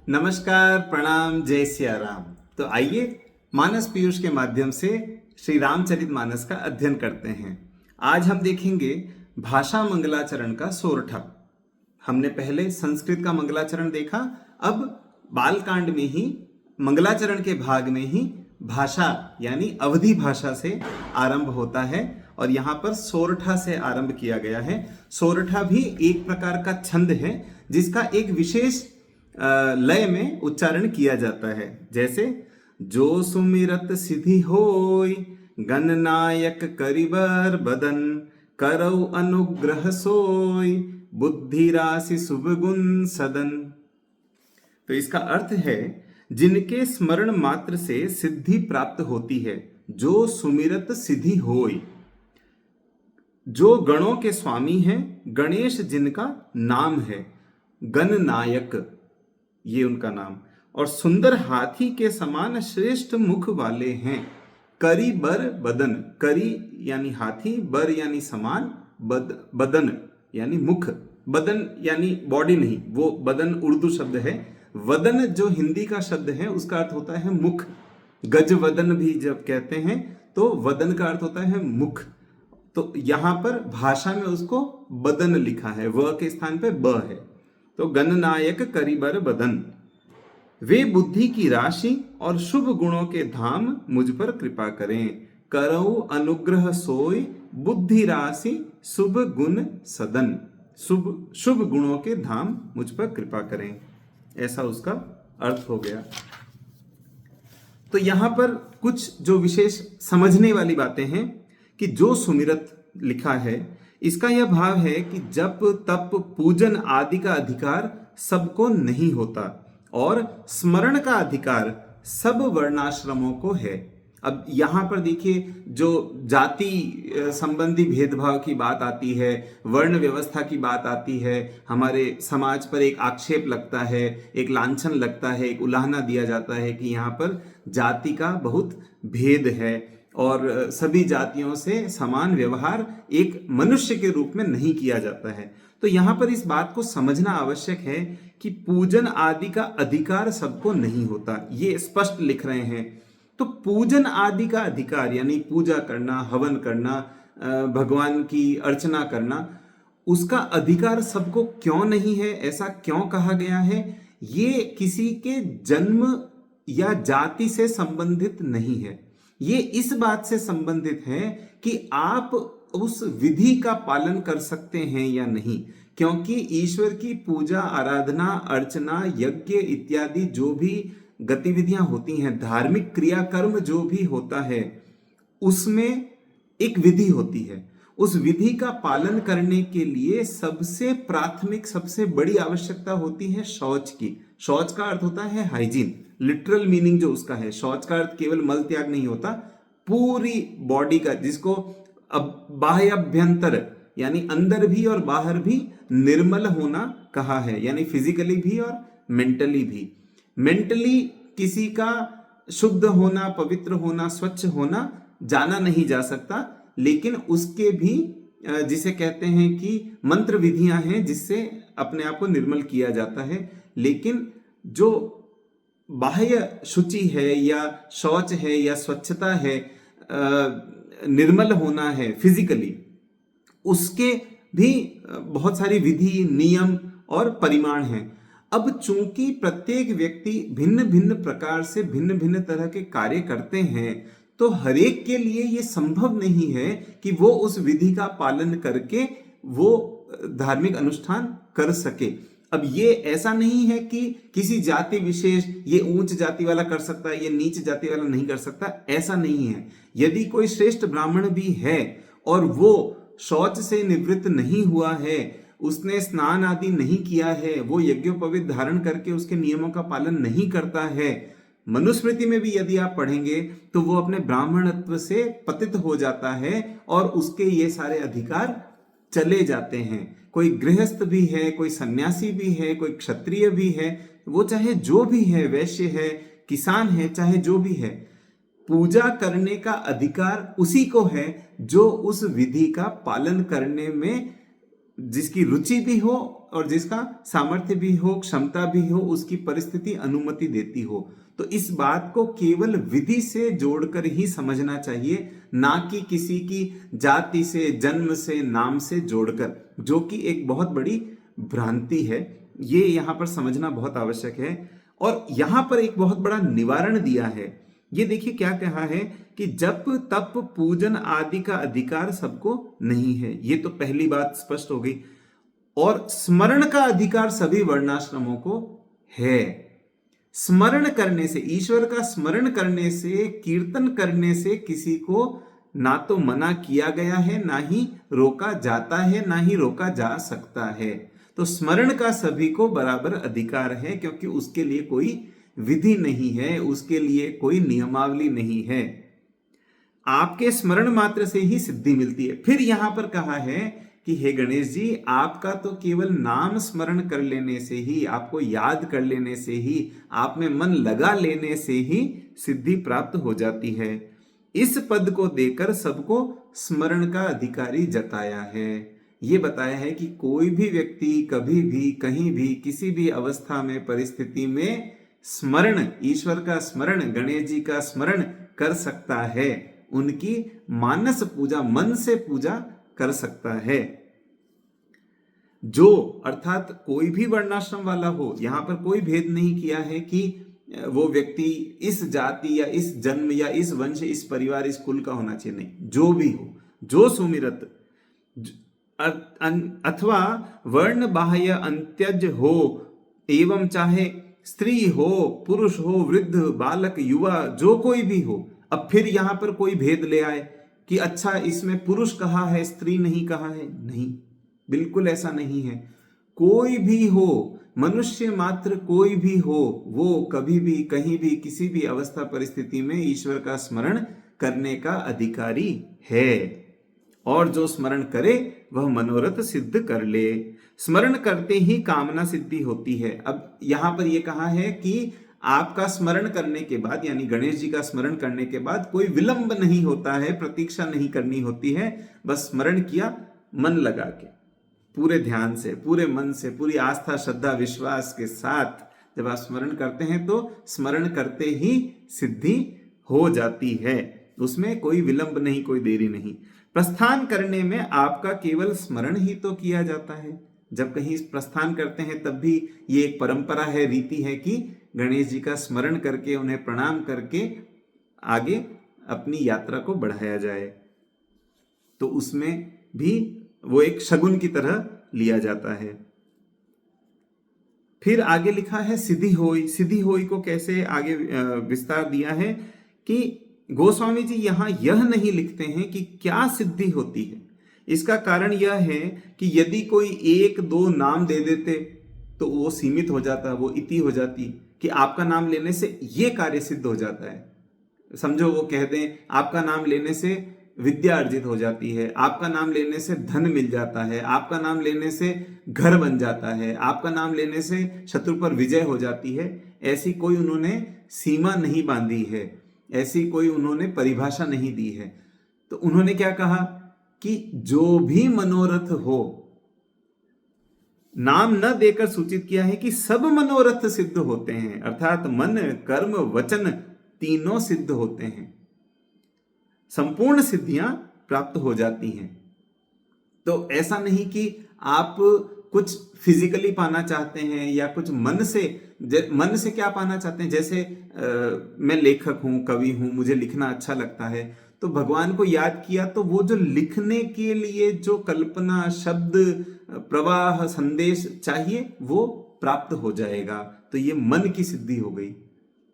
नमस्कार, प्रणाम, जय सिया राम। तो आइए मानस पीयूष के माध्यम से श्री रामचरित मानस का अध्ययन करते हैं। आज हम देखेंगे भाषा मंगलाचरण का सोरठा। हमने पहले संस्कृत का मंगलाचरण देखा, अब बालकांड में ही मंगलाचरण के भाग में ही भाषा यानी अवधी भाषा से आरंभ होता है और यहाँ पर सोरठा से आरंभ किया गया है। सोरठा भी एक प्रकार का छंद है जिसका एक विशेष लय में उच्चारण किया जाता है। जैसे जो सुमिरत सिद्धि होय, गणनायक करिबर बदन, करौ अनुग्रह सोय, बुद्धि राशि शुभ गुण सदन। तो इसका अर्थ है जिनके स्मरण मात्र से सिद्धि प्राप्त होती है, जो सुमिरत सिद्धि होय, जो गणों के स्वामी हैं, गणेश जिनका नाम है, गणनायक ये उनका नाम, और सुंदर हाथी के समान श्रेष्ठ मुख वाले हैं, करी बर बदन, करी यानी हाथी, बर यानी समान, बदन यानी मुख, बदन यानी बॉडी नहीं, वो बदन उर्दू शब्द है, वदन जो हिंदी का शब्द है उसका अर्थ होता है मुख। गज वदन भी जब कहते हैं तो वदन का अर्थ होता है मुख। तो यहां पर भाषा में उसको बदन लिखा है, व के स्थान पे ब है। तो गणनायक करिबर बदन, वे बुद्धि की राशि और शुभ गुणों के धाम मुझ पर कृपा करें, करौ अनुग्रह सोय, बुद्धि राशि शुभ गुण सदन, शुभ गुणों के धाम मुझ पर कृपा करें, ऐसा उसका अर्थ हो गया। तो यहां पर कुछ जो विशेष समझने वाली बातें हैं कि जो सुमिरत लिखा है इसका यह भाव है कि जप तप पूजन आदि का अधिकार सबको नहीं होता और स्मरण का अधिकार सब वर्णाश्रमों को है। अब यहां पर देखिए, जो जाति संबंधी भेदभाव की बात आती है, वर्ण व्यवस्था की बात आती है, हमारे समाज पर एक आक्षेप लगता है, एक लांछन लगता है, एक उलाहना दिया जाता है कि यहाँ पर जाति का बहुत भेद है और सभी जातियों से समान व्यवहार एक मनुष्य के रूप में नहीं किया जाता है। तो यहाँ पर इस बात को समझना आवश्यक है कि पूजन आदि का अधिकार सबको नहीं होता, ये स्पष्ट लिख रहे हैं। तो पूजन आदि का अधिकार यानी पूजा करना, हवन करना, भगवान की अर्चना करना, उसका अधिकार सबको क्यों नहीं है, ऐसा क्यों कहा गया है? ये किसी के जन्म या जाति से संबंधित नहीं है, ये इस बात से संबंधित है कि आप उस विधि का पालन कर सकते हैं या नहीं। क्योंकि ईश्वर की पूजा, आराधना, अर्चना, यज्ञ इत्यादि जो भी गतिविधियां होती हैं, धार्मिक क्रियाकर्म जो भी होता है, उसमें एक विधि होती है। उस विधि का पालन करने के लिए सबसे प्राथमिक, सबसे बड़ी आवश्यकता होती है शौच की। शौच का अर्थ होता है हाइजीन, लिटरल मीनिंग जो उसका है। शौच का अर्थ केवल मल त्याग नहीं होता, पूरी बॉडी का, जिसको अब बाह्याभ्यंतर यानी अंदर भी और बाहर भी निर्मल होना कहा है, यानी फिजिकली भी और मेंटली भी। मेंटली किसी का शुद्ध होना, पवित्र होना, स्वच्छ होना जाना नहीं जा सकता, लेकिन उसके भी जिसे कहते हैं कि मंत्र विधियां हैं जिससे अपने आप को निर्मल किया जाता है। लेकिन जो बाह्य शुचि है या शौच है या स्वच्छता है, निर्मल होना है फिजिकली, उसके भी बहुत सारी विधि, नियम और परिमाण हैं। अब चूंकि प्रत्येक व्यक्ति भिन्न भिन्न प्रकार से भिन्न भिन्न तरह के कार्य करते हैं, तो हरेक के लिए यह संभव नहीं है कि वो उस विधि का पालन करके वो धार्मिक अनुष्ठान कर सके। अब ये ऐसा नहीं है कि किसी जाति विशेष, ये ऊंच जाति वाला कर सकता है, ये नीच जाति वाला नहीं कर सकता, ऐसा नहीं है। यदि कोई श्रेष्ठ ब्राह्मण भी है और वो शौच से निवृत्त नहीं हुआ है, उसने स्नान आदि नहीं किया है, वो यज्ञोपवीत धारण करके उसके नियमों का पालन नहीं करता है, मनुस्मृति में भी यदि आप पढ़ेंगे तो वो अपने ब्राह्मणत्व से पतित हो जाता है और उसके ये सारे अधिकार चले जाते हैं। कोई गृहस्थ भी है, कोई सन्यासी भी है, कोई क्षत्रिय भी है, वो चाहे जो भी है, वैश्य है, किसान है, चाहे जो भी है, पूजा करने का अधिकार उसी को है जो उस विधि का पालन करने में जिसकी रुचि भी हो और जिसका सामर्थ्य भी हो, क्षमता भी हो, उसकी परिस्थिति अनुमति देती हो। तो इस बात को केवल विधि से जोड़कर ही समझना चाहिए, ना कि किसी की जाति से, जन्म से, नाम से जोड़कर, जो कि एक बहुत बड़ी भ्रांति है। ये यहाँ पर समझना बहुत आवश्यक है। और यहाँ पर एक बहुत बड़ा निवारण दिया है। ये देखिए क्या कहा है कि जप तप पूजन आदि का अधिकार सबको नहीं है। ये तो पहली बात स्पष्ट हो गई। और स्मरण का अधिकार सभी वर्णाश्रमों को है। स्मरण करने से, ईश्वर का स्मरण करने से, कीर्तन करने से किसी को ना तो मना किया गया है, ना ही रोका जाता है, ना ही रोका जा सकता है। तो स्मरण का सभी को बराबर अधिकार है, क्योंकि उसके लिए कोई विधि नहीं है, उसके लिए कोई नियमावली नहीं है। आपके स्मरण मात्र से ही सिद्धि मिलती है। फिर यहां पर कहा है कि हे गणेश जी, आपका तो केवल नाम स्मरण कर लेने से ही, आपको याद कर लेने से ही, आप में मन लगा लेने से ही सिद्धि प्राप्त हो जाती है। इस पद को देकर सबको स्मरण का अधिकारी जताया है। ये बताया है कि कोई भी व्यक्ति कभी भी, कहीं भी, किसी भी अवस्था में, परिस्थिति में स्मरण, ईश्वर का स्मरण, गणेश जी का स्मरण कर सकता है। उनकी मानस पूजा, मन से पूजा कर सकता है। जो, अर्थात कोई भी वर्णाश्रम वाला हो, यहां पर कोई भेद नहीं किया है कि वो व्यक्ति इस जाति या इस जन्म या इस वंश, इस परिवार, इस कुल का होना चाहिए, नहीं। जो भी हो, जो सुमिरत, अथवा वर्ण बाह्य अंत्यज हो, एवं चाहे स्त्री हो, पुरुष हो, वृद्ध, बालक, युवा, जो कोई भी हो। अब फिर यहां पर कोई भेद ले आए कि अच्छा इसमें पुरुष कहा है, स्त्री नहीं कहा है। नहीं, बिल्कुल ऐसा नहीं है। कोई भी हो, मनुष्य मात्र कोई भी हो, वो कभी भी, कहीं भी, किसी भी अवस्था परिस्थिति में ईश्वर का स्मरण करने का अधिकारी है। और जो स्मरण करे वह मनोरथ सिद्ध कर ले। स्मरण करते ही कामना सिद्धि होती है। अब यहां पर यह कहा है कि आपका स्मरण करने के बाद, यानी गणेश जी का स्मरण करने के बाद कोई विलंब नहीं होता है, प्रतीक्षा नहीं करनी होती है। बस स्मरण किया मन लगा के, पूरे ध्यान से, पूरे मन से, पूरी आस्था, श्रद्धा, विश्वास के साथ जब आप स्मरण करते हैं तो स्मरण करते ही सिद्धि हो जाती है। उसमें कोई विलंब नहीं, कोई देरी नहीं। प्रस्थान करने में आपका केवल स्मरण ही तो किया जाता है। जब कहीं प्रस्थान करते हैं तब भी ये एक परंपरा है, रीति है कि गणेश जी का स्मरण करके, उन्हें प्रणाम करके आगे अपनी यात्रा को बढ़ाया जाए। तो उसमें भी वो एक शगुन की तरह लिया जाता है। फिर आगे लिखा है सिद्धि होई। सिद्धि होई को कैसे आगे विस्तार दिया है कि गोस्वामी जी यहां यह नहीं लिखते हैं कि क्या सिद्धि होती है। इसका कारण यह है कि यदि कोई एक दो नाम दे देते तो वो सीमित हो जाता, वो इति हो जाती कि आपका नाम लेने से ये कार्य सिद्ध हो जाता है। समझो वो कह दें आपका नाम लेने से विद्या अर्जित हो जाती है, आपका नाम लेने से धन मिल जाता है, आपका नाम लेने से घर बन जाता है, आपका नाम लेने से शत्रु पर विजय हो जाती है। ऐसी कोई उन्होंने सीमा नहीं बांधी है, ऐसी कोई उन्होंने परिभाषा नहीं दी है। तो उन्होंने क्या कहा कि जो भी मनोरथ हो, नाम न देकर सूचित किया है कि सब मनोरथ सिद्ध होते हैं, अर्थात मन, कर्म, वचन तीनों सिद्ध होते हैं, संपूर्ण सिद्धियां प्राप्त हो जाती हैं। तो ऐसा नहीं कि आप कुछ फिजिकली पाना चाहते हैं या कुछ मन से क्या पाना चाहते हैं। जैसे मैं लेखक हूं, कवि हूं, मुझे लिखना अच्छा लगता है, तो भगवान को याद किया तो वो जो लिखने के लिए जो कल्पना, शब्द, प्रवाह, संदेश चाहिए वो प्राप्त हो जाएगा। तो ये मन की सिद्धि हो गई।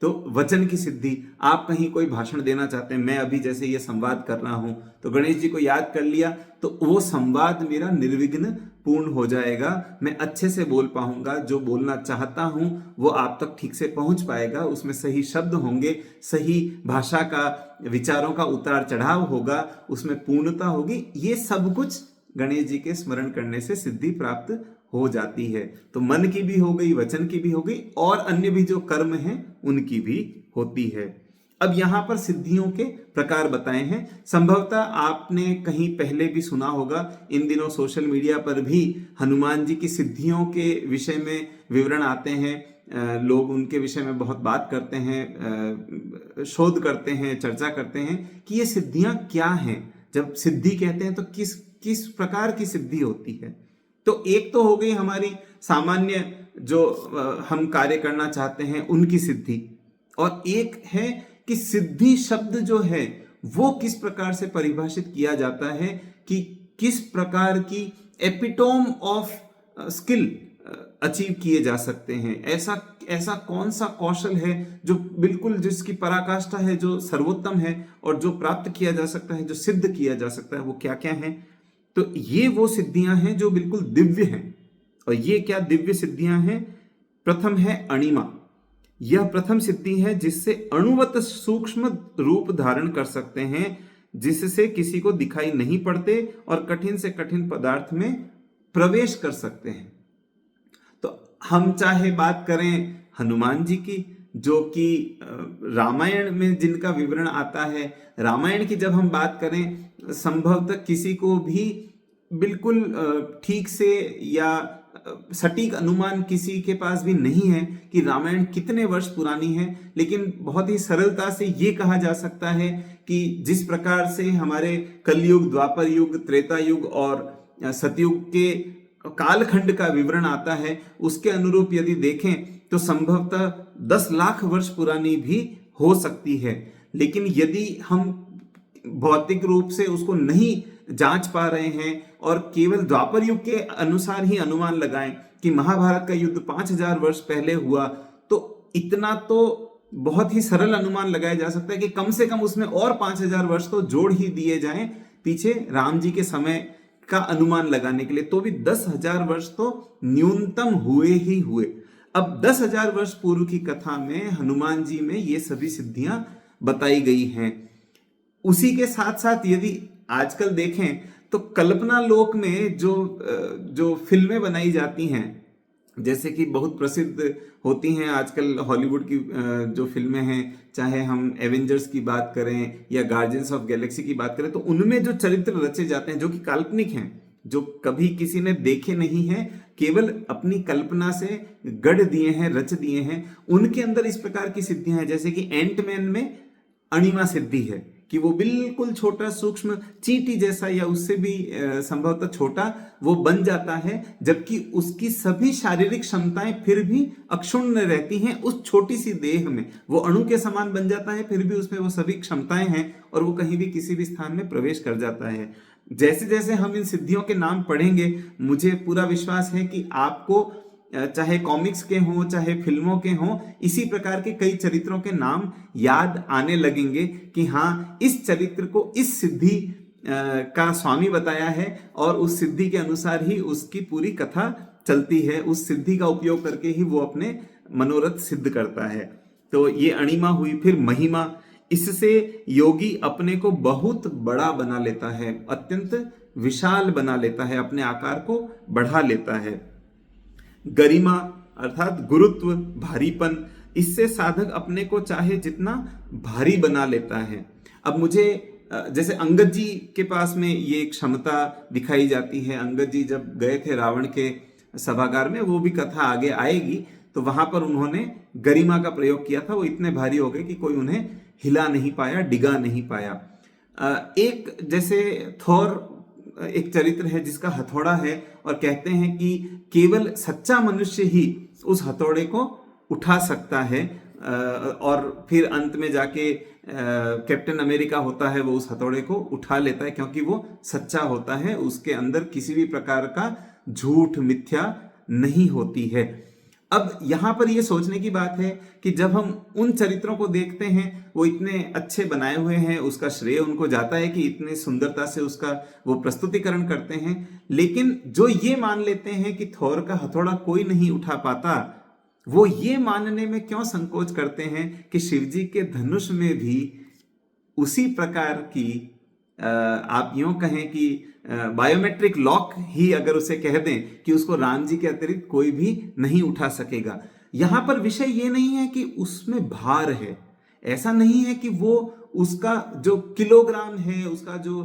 तो वचन की सिद्धि, आप कहीं कोई भाषण देना चाहते हैं, मैं अभी जैसे ये संवाद कर रहा हूं तो गणेश जी को याद कर लिया तो वो संवाद मेरा निर्विघ्न पूर्ण हो जाएगा, मैं अच्छे से बोल पाऊंगा, जो बोलना चाहता हूं वो आप तक ठीक से पहुंच पाएगा, उसमें सही शब्द होंगे, सही भाषा का, विचारों का उतार चढ़ाव होगा, उसमें पूर्णता होगी। ये सब कुछ गणेश जी के स्मरण करने से सिद्धि प्राप्त हो जाती है। तो मन की भी हो गई, वचन की भी हो गई, और अन्य भी जो कर्म हैं उनकी भी होती है। अब यहाँ पर सिद्धियों के प्रकार बताए हैं। संभवतः आपने कहीं पहले भी सुना होगा, इन दिनों सोशल मीडिया पर भी हनुमान जी की सिद्धियों के विषय में विवरण आते हैं। लोग उनके विषय में बहुत बात करते हैं, शोध करते हैं, चर्चा करते हैं कि ये सिद्धियां क्या हैं। जब सिद्धि कहते हैं तो किस किस प्रकार की सिद्धि होती है। तो एक तो हो गई हमारी सामान्य जो हम कार्य करना चाहते हैं उनकी सिद्धि, और एक है कि सिद्धि शब्द जो है वो किस प्रकार से परिभाषित किया जाता है, कि किस प्रकार की एपिटोम ऑफ स्किल अचीव किए जा सकते हैं। ऐसा ऐसा कौन सा कौशल है जो बिल्कुल जिसकी पराकाष्ठा है, जो सर्वोत्तम है और जो प्राप्त किया जा सकता है, जो सिद्ध किया जा सकता है, वो क्या क्या है। तो ये वो सिद्धियां हैं जो बिल्कुल दिव्य हैं। और ये क्या दिव्य सिद्धियां हैं? प्रथम है अणिमा। यह प्रथम सिद्धि है जिससे अणुवत सूक्ष्म रूप धारण कर सकते हैं, जिससे किसी को दिखाई नहीं पड़ते और कठिन से कठिन पदार्थ में प्रवेश कर सकते हैं। तो हम चाहे बात करें हनुमान जी की, जो कि रामायण में जिनका विवरण आता है, रामायण की जब हम बात करें, संभवतः किसी को भी बिल्कुल ठीक से या सटीक अनुमान किसी के पास भी नहीं है कि रामायण कितने वर्ष पुरानी है, लेकिन बहुत ही सरलता से ये कहा जा सकता है कि जिस प्रकार से हमारे कलयुग, द्वापर युग, त्रेता युग और सतयुग के कालखंड का विवरण आता है, उसके अनुरूप यदि देखें तो संभवतः 10 लाख वर्ष पुरानी भी हो सकती है। लेकिन यदि हम भौतिक रूप से उसको नहीं जांच पा रहे हैं और केवल द्वापर युग के अनुसार ही अनुमान लगाएं कि महाभारत का युद्ध 5000 वर्ष पहले हुआ, तो इतना तो बहुत ही सरल अनुमान लगाया जा सकता है कि कम से कम उसमें और 5000 वर्ष तो जोड़ ही दिए जाएं पीछे राम जी के समय का अनुमान लगाने के लिए, तो भी 10,000 वर्ष तो न्यूनतम हुए ही हुए। अब 10,000 वर्ष पूर्व की कथा में हनुमान जी में ये सभी सिद्धियां बताई गई हैं। उसी के साथ साथ यदि आजकल देखें तो कल्पना लोक में जो फिल्में बनाई जाती हैं, जैसे कि बहुत प्रसिद्ध होती हैं आजकल हॉलीवुड की जो फिल्में हैं, चाहे हम एवेंजर्स की बात करें या गार्जियंस ऑफ गैलेक्सी की बात करें, तो उनमें जो चरित्र रचे जाते हैं जो कि काल्पनिक हैं, जो कभी किसी ने देखे नहीं हैं, केवल अपनी कल्पना से गढ़ दिए हैं, रच दिए हैं, उनके अंदर इस प्रकार की सिद्धियां हैं। जैसे कि एंटमैन में अणिमा सिद्धि है कि वो बिल्कुल छोटा सूक्ष्म चींटी जैसा या उससे भी संभवतः छोटा वो बन जाता है, जबकि उसकी सभी शारीरिक क्षमताएं फिर भी अक्षुण्ण रहती हैं उस छोटी सी देह में। वो अणु के समान बन जाता है, फिर भी उसमें वो सभी क्षमताएं हैं और वो कहीं भी किसी भी स्थान में प्रवेश कर जाता है। जैसे जैसे हम इन सिद्धियों के नाम पढ़ेंगे, मुझे पूरा विश्वास है कि आपको चाहे कॉमिक्स के हों, चाहे फिल्मों के हों, इसी प्रकार के कई चरित्रों के नाम याद आने लगेंगे कि हाँ, इस चरित्र को इस सिद्धि का स्वामी बताया है और उस सिद्धि के अनुसार ही उसकी पूरी कथा चलती है। उस सिद्धि का उपयोग करके ही वो अपने मनोरथ सिद्ध करता है। तो ये अणिमा हुई। फिर महिमा, इससे योगी अपने को बहुत बड़ा बना लेता है, अत्यंत विशाल बना लेता है, अपने आकार को बढ़ा लेता है। गरिमा अर्थात गुरुत्व, भारीपन, इससे साधक अपने को चाहे जितना भारी बना लेता है। अब मुझे जैसे अंगद जी के पास में ये क्षमता दिखाई जाती है। अंगद जी जब गए थे रावण के सभागार में, वो भी कथा आगे आएगी, तो वहां पर उन्होंने गरिमा का प्रयोग किया था। वो इतने भारी हो गए कि कोई उन्हें हिला नहीं पाया, डिगा नहीं पाया। एक जैसे थोर एक चरित्र है जिसका हथौड़ा है और कहते हैं कि केवल सच्चा मनुष्य ही उस हथौड़े को उठा सकता है, और फिर अंत में जाके कैप्टन अमेरिका होता है, वो उस हथौड़े को उठा लेता है क्योंकि वो सच्चा होता है, उसके अंदर किसी भी प्रकार का झूठ, मिथ्या नहीं होती है। अब यहाँ पर ये सोचने की बात है कि जब हम उन चरित्रों को देखते हैं, वो इतने अच्छे बनाए हुए हैं, उसका श्रेय उनको जाता है कि इतने सुंदरता से उसका वो प्रस्तुतिकरण करते हैं। लेकिन जो ये मान लेते हैं कि थोर का हथौड़ा कोई नहीं उठा पाता, वो ये मानने में क्यों संकोच करते हैं कि शिवजी के धनुष में भी उसी प्रकार की आप यूं कहें कि बायोमेट्रिक लॉक ही अगर उसे कह दें कि उसको राम जी के अतिरिक्त कोई भी नहीं उठा सकेगा। यहां पर विषय ये नहीं है कि उसमें भार है, ऐसा नहीं है कि वो उसका जो किलोग्राम है, उसका जो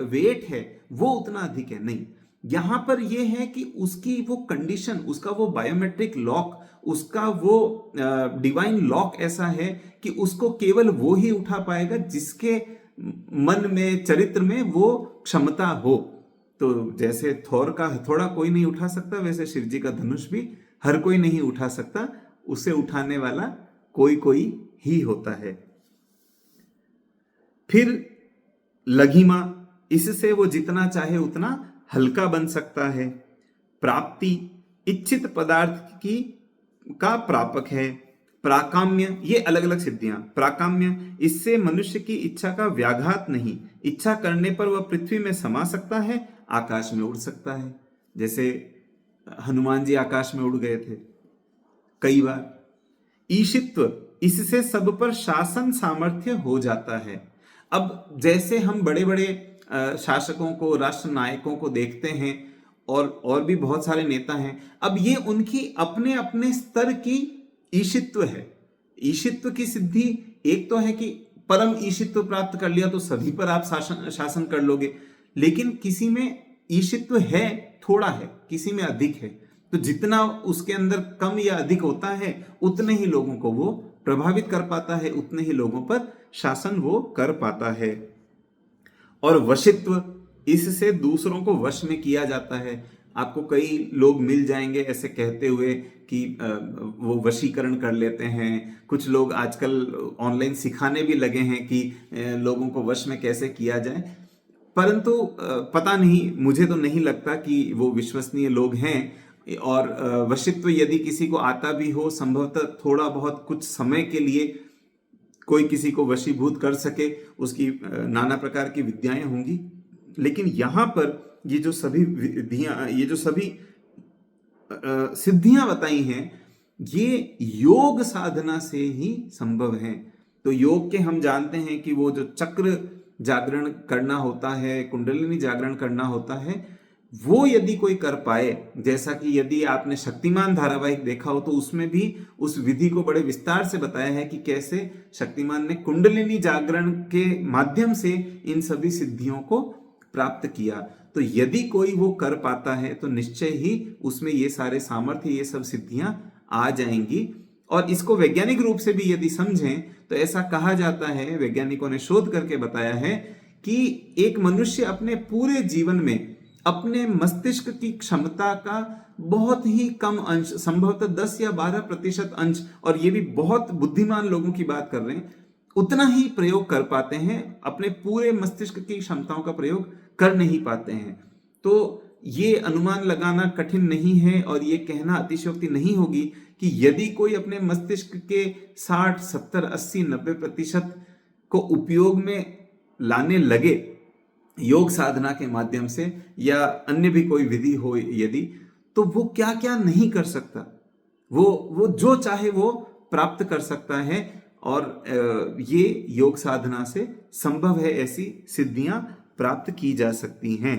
वेट है वो उतना अधिक है, नहीं। यहां पर ये है कि उसकी वो कंडीशन, उसका वो बायोमेट्रिक लॉक, उसका वो डिवाइन लॉक ऐसा है कि उसको केवल वो ही उठा पाएगा जिसके मन में, चरित्र में वो क्षमता हो। तो जैसे थोर का हथौड़ा कोई नहीं उठा सकता, वैसे शिव जी का धनुष भी हर कोई नहीं उठा सकता, उसे उठाने वाला कोई कोई ही होता है। फिर लघिमा, इससे वो जितना चाहे उतना हल्का बन सकता है। प्राप्ति, इच्छित पदार्थ की का प्रापक है। प्राकाम्य, ये अलग अलग सिद्धियां। प्राकाम्य, इससे मनुष्य की इच्छा का व्याघात नहीं, इच्छा करने पर वह पृथ्वी में समा सकता है, आकाश में उड़ सकता है। जैसे हनुमान जी आकाश में उड़ गए थे कई बार। ईशित्व, इससे सब पर शासन सामर्थ्य हो जाता है। अब जैसे हम बड़े बड़े शासकों को, राष्ट्र नायकों को देखते हैं और भी बहुत सारे नेता हैं, अब ये उनकी अपने अपने स्तर की ईशित्व है। ईशित्व की सिद्धि एक तो है कि परम ईशित्व प्राप्त कर लिया तो सभी पर आप शासन कर लोगे, लेकिन किसी में ईशित्व है, थोड़ा है, किसी में अधिक है, तो जितना उसके अंदर कम या अधिक होता है उतने ही लोगों को वो प्रभावित कर पाता है, उतने ही लोगों पर शासन वो कर पाता है। और वशित्व, इससे दूसरों को वश में किया जाता है। आपको कई लोग मिल जाएंगे ऐसे कहते हुए कि वो वशीकरण कर लेते हैं। कुछ लोग आजकल ऑनलाइन सिखाने भी लगे हैं कि लोगों को वश में कैसे किया जाए, परंतु पता नहीं, मुझे तो नहीं लगता कि वो विश्वसनीय लोग हैं। और वशित्व यदि किसी को आता भी हो, संभवतः थोड़ा बहुत कुछ समय के लिए कोई किसी को वशीभूत कर सके, उसकी नाना प्रकार की विद्याएं होंगी। लेकिन यहां पर ये जो सभी विधियां, ये जो सभी सिद्धियां बताई हैं, ये योग साधना से ही संभव है। तो योग के हम जानते हैं कि वो जो चक्र जागरण करना होता है, कुंडलिनी जागरण करना होता है, वो यदि कोई कर पाए, जैसा कि यदि आपने शक्तिमान धारावाहिक देखा हो तो उसमें भी उस विधि को बड़े विस्तार से बताया है कि कैसे शक्तिमान ने कुंडलिनी जागरण के माध्यम से इन सभी सिद्धियों को प्राप्त किया। तो यदि कोई वो कर पाता है तो निश्चय ही उसमें ये सारे सामर्थ्य, ये सब सिद्धियां आ जाएंगी। और इसको वैज्ञानिक रूप से भी यदि समझें तो ऐसा कहा जाता है, वैज्ञानिकों ने शोध करके बताया है कि एक मनुष्य अपने पूरे जीवन में अपने मस्तिष्क की क्षमता का बहुत ही कम अंश, संभवतः 10 या 12% अंश, और ये भी बहुत बुद्धिमान लोगों की बात कर रहे हैं, उतना ही प्रयोग कर पाते हैं, अपने पूरे मस्तिष्क की क्षमताओं का प्रयोग कर नहीं पाते हैं। तो ये अनुमान लगाना कठिन नहीं है और ये कहना अतिशयोक्ति नहीं होगी कि यदि कोई अपने मस्तिष्क के 60, 70, 80, 90% को उपयोग में लाने लगे योग साधना के माध्यम से, या अन्य भी कोई विधि हो यदि, तो वो क्या क्या नहीं कर सकता, वो जो चाहे वो प्राप्त कर सकता है। और ये योग साधना से संभव है, ऐसी सिद्धियां प्राप्त की जा सकती हैं।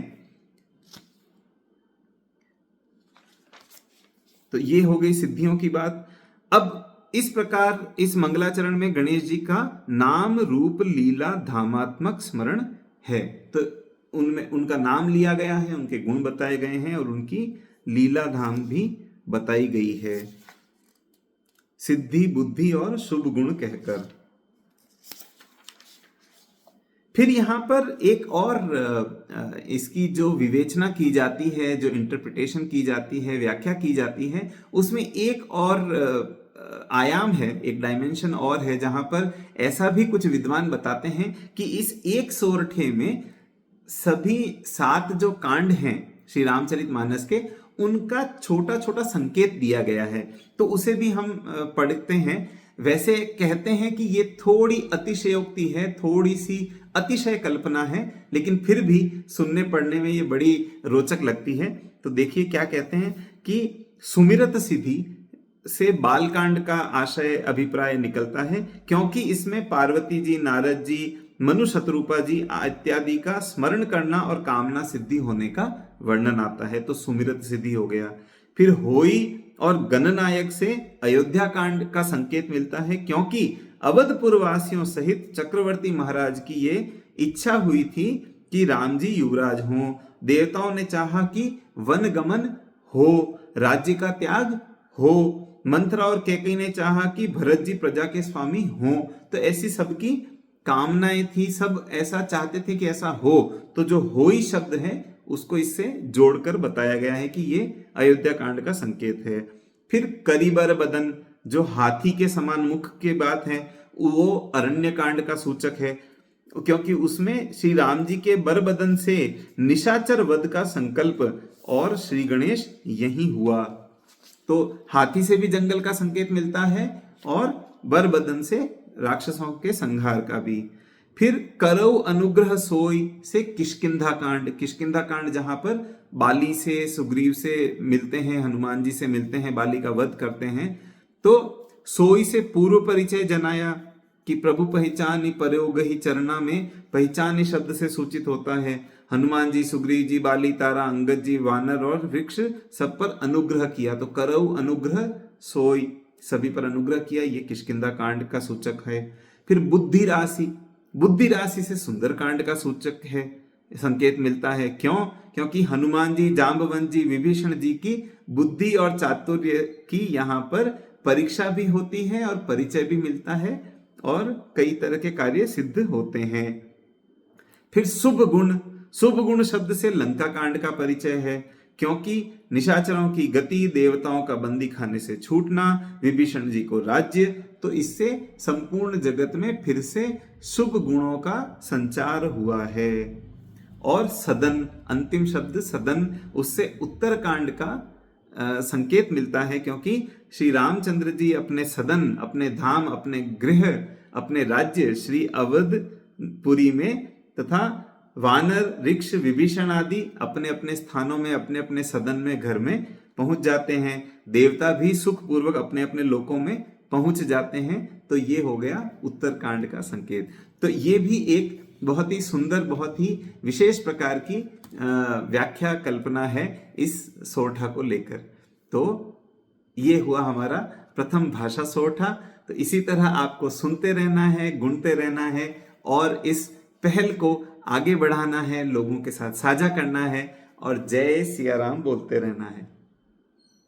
तो ये हो गई सिद्धियों की बात। अब इस प्रकार इस मंगलाचरण में गणेश जी का नाम रूप लीला धामात्मक स्मरण है। तो उनमें उनका नाम लिया गया है, उनके गुण बताए गए हैं और उनकी लीला धाम भी बताई गई है, सिद्धि, बुद्धि और शुभ गुण कहकर। फिर यहां पर एक और इसकी जो विवेचना की जाती है, जो इंटरप्रिटेशन की जाती है, व्याख्या की जाती है, उसमें एक और आयाम है, एक डायमेंशन और है, जहां पर ऐसा भी कुछ विद्वान बताते हैं कि इस एक सोरठे में सभी 7 जो कांड हैं श्री रामचरितमानस के, उनका छोटा छोटा संकेत दिया गया है। तो उसे भी हम पढ़ते हैं। वैसे कहते हैं कि ये थोड़ी अतिशयोक्ति है, थोड़ी सी अतिशय कल्पना है, लेकिन फिर भी सुनने पढ़ने में ये बड़ी रोचक लगती है। तो देखिए क्या कहते हैं कि सुमिरत सिद्धि से बालकांड का आशय अभिप्राय निकलता है, क्योंकि इसमें पार्वती जी, नारद जी, मनु शतरूपा जी इत्यादि का स्मरण करना और कामना सिद्धि होने का वर्णन आता है। तो सुमिरत सिद्धि हो गया। फिर होई और गणनायक से अयोध्या कांड का संकेत मिलता है, क्योंकि अवधपुर वासियों सहित चक्रवर्ती महाराज की ये इच्छा हुई थी कि राम जी युवराज हों। देवताओं ने चाहा कि वन गमन हो, राज्य का त्याग हो। मंथरा और कैकेयी ने चाहा कि भरत जी प्रजा के स्वामी हों। तो ऐसी सबकी कामनाएं थी, सब ऐसा चाहते थे कि ऐसा हो। तो जो हो ही शब्द है उसको इससे जोड़कर बताया गया है कि ये अयोध्या कांड का संकेत है। फिर करिबर बदन, जो हाथी के समान मुख की बात है, वो अरण्य कांड का सूचक है, क्योंकि उसमें श्री राम जी के बरबदन से निशाचर वध का संकल्प और श्री गणेश यही हुआ। तो हाथी से भी जंगल का संकेत मिलता है और बरबदन से राक्षसों के संहार का भी। फिर करौ अनुग्रह सोई से किष्किंधा कांड, किष्किंधा कांड जहां पर बाली से सुग्रीव से मिलते हैं, हनुमान जी से मिलते हैं, बाली का वध करते हैं। तो सोई से पूर्व परिचय जनाया कि प्रभु पहचानी परोगहि चरना में पहचानी शब्द से सूचित होता है। हनुमान जी, सुग्रीव जी, बाली, तारा, अंगद जी, वानर और वृक्ष सब पर अनुग्रह किया। तो करौ अनुग्रह सोई, सभी पर अनुग्रह किया, ये किष्किंधा कांड का सूचक है। फिर बुद्धि राशि, बुद्धि राशि से सुंदर कांड का सूचक है, संकेत मिलता है। क्यों? क्योंकि हनुमान जी, जांबवंत जी, विभीषण जी की बुद्धि और चातुर्य की यहाँ पर परीक्षा भी होती है और परिचय भी मिलता है और कई तरह के कार्य सिद्ध होते हैं। फिर शुभ गुण, शुभ गुण शब्द से लंका कांड का परिचय है, क्योंकि निशाचरों की गति, देवताओं का बंदी खाने से छूटना, विभीषण जी को राज्य, तो इससे संपूर्ण जगत में फिर से शुभ गुणों का संचार हुआ है। और सदन, अंतिम शब्द सदन, उससे उत्तर कांड का संकेत मिलता है, क्योंकि श्री रामचंद्र जी अपने सदन, अपने धाम, अपने गृह, अपने राज्य श्री अवधपुरी में तथा वानर, ऋक्ष, विभीषण आदि अपने अपने स्थानों में, अपने अपने सदन में, घर में पहुंच जाते हैं। देवता भी सुखपूर्वक अपने अपने लोकों में पहुंच जाते हैं। तो ये हो गया उत्तर कांड का संकेत। तो ये भी एक बहुत ही सुंदर, बहुत ही विशेष प्रकार की व्याख्या कल्पना है इस सोरठा को लेकर। तो ये हुआ हमारा प्रथम भाषा सोरठा। तो इसी तरह आपको सुनते रहना है, गुनते रहना है और इस पहल को आगे बढ़ाना है, लोगों के साथ साझा करना है और जय सिया राम बोलते रहना है।